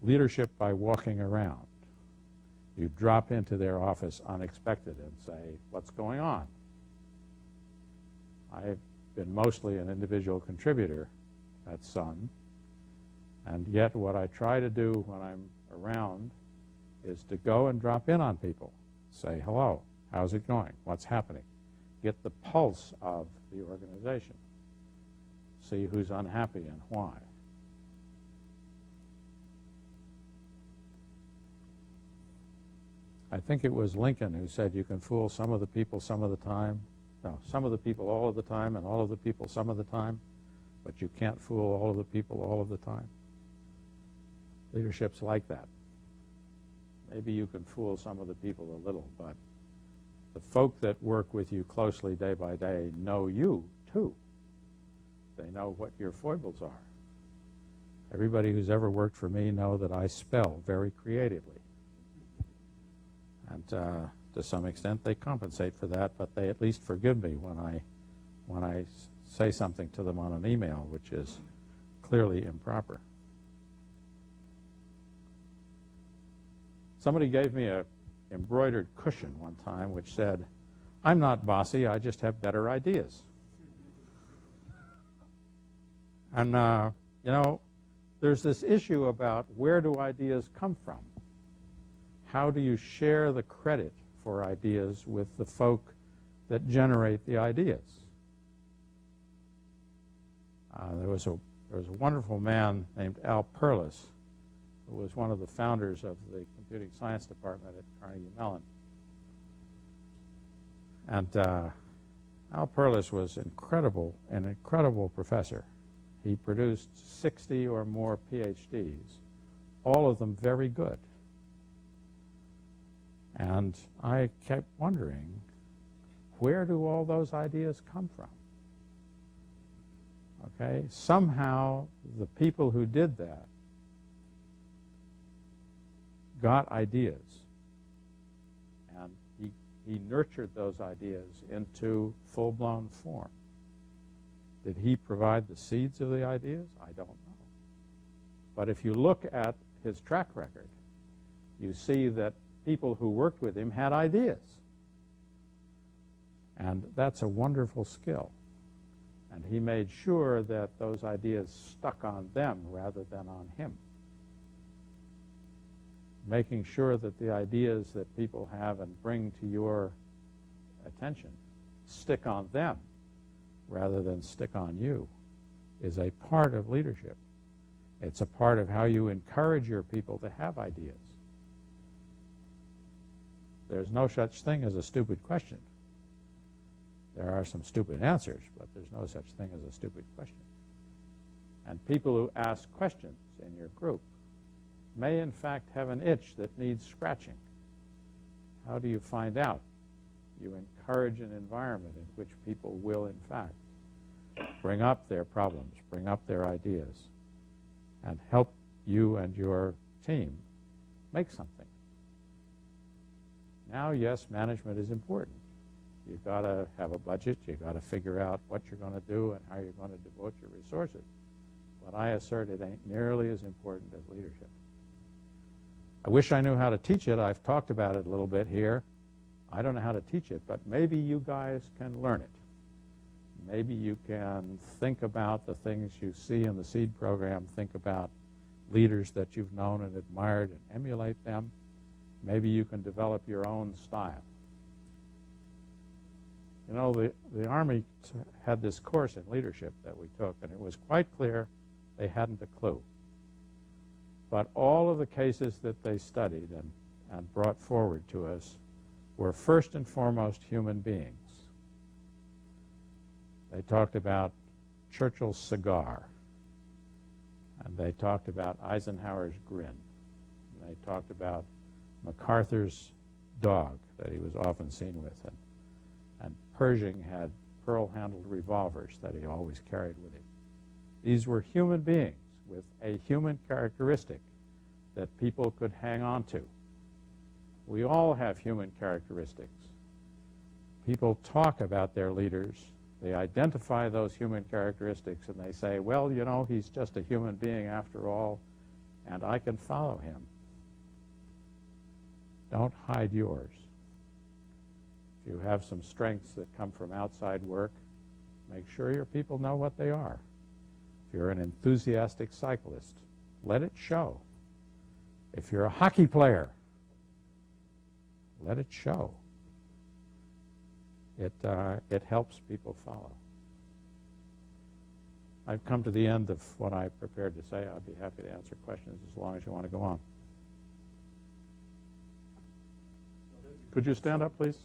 leadership by walking around. You drop into their office unexpected and say, what's going on? I've been mostly an individual contributor at Sun, and yet what I try to do when I'm around is to go and drop in on people. Say, hello, how's it going? What's happening? Get the pulse of the organization. See who's unhappy and why. I think it was Lincoln who said you can fool some of the people some of the time. No, some of the people all of the time and all of the people some of the time, but you can't fool all of the people all of the time. Leadership's like that. Maybe you can fool some of the people a little, but the folk that work with you closely day by day know you too. They know what your foibles are. Everybody who's ever worked for me know that I spell very creatively. And to some extent they compensate for that, but they at least forgive me when I say something to them on an email which is clearly improper. Somebody gave me an embroidered cushion one time which said, I'm not bossy, I just have better ideas. And, you know, there's this issue about where do ideas come from? How do you share the credit for ideas with the folk that generate the ideas? There was a wonderful man named Al Perlis, who was one of the founders of the computing science department at Carnegie Mellon. And Al Perlis was an incredible professor. He produced 60 or more PhDs, all of them very good. And I kept wondering, where do all those ideas come from? Okay, somehow the people who did that got ideas, and he nurtured those ideas into full-blown form. Did he provide the seeds of the ideas? I don't know. But if you look at his track record, you see that people who worked with him had ideas. And that's a wonderful skill. And he made sure that those ideas stuck on them rather than on him. Making sure that the ideas that people have and bring to your attention stick on them rather than stick on you is a part of leadership. It's a part of how you encourage your people to have ideas. There's no such thing as a stupid question. There are some stupid answers, but there's no such thing as a stupid question. And people who ask questions in your group may in fact have an itch that needs scratching. How do you find out? You encourage an environment in which people will in fact bring up their problems, bring up their ideas, and help you and your team make something. Now, yes, management is important. You've got to have a budget. You've got to figure out what you're going to do and how you're going to devote your resources. But I assert it ain't nearly as important as leadership. I wish I knew how to teach it. I've talked about it a little bit here. I don't know how to teach it, but maybe you guys can learn it. Maybe you can think about the things you see in the SEED program, think about leaders that you've known and admired and emulate them. Maybe you can develop your own style. You know, the Army had this course in leadership that we took, and it was quite clear they hadn't a clue. But all of the cases that they studied and brought forward to us were first and foremost human beings. They talked about Churchill's cigar, and they talked about Eisenhower's grin, and they talked about MacArthur's dog that he was often seen with, and Pershing had pearl-handled revolvers that he always carried with him. These were human beings with a human characteristic that people could hang on to. We all have human characteristics. People talk about their leaders, they identify those human characteristics, and they say, well, you know, he's just a human being after all, and I can follow him. Don't hide yours. If you have some strengths that come from outside work, make sure your people know what they are. If you're an enthusiastic cyclist, let it show. If you're a hockey player, let it show. It helps people follow. I've come to the end of what I prepared to say. I'd be happy to answer questions as long as you want to go on. Could you stand up, please?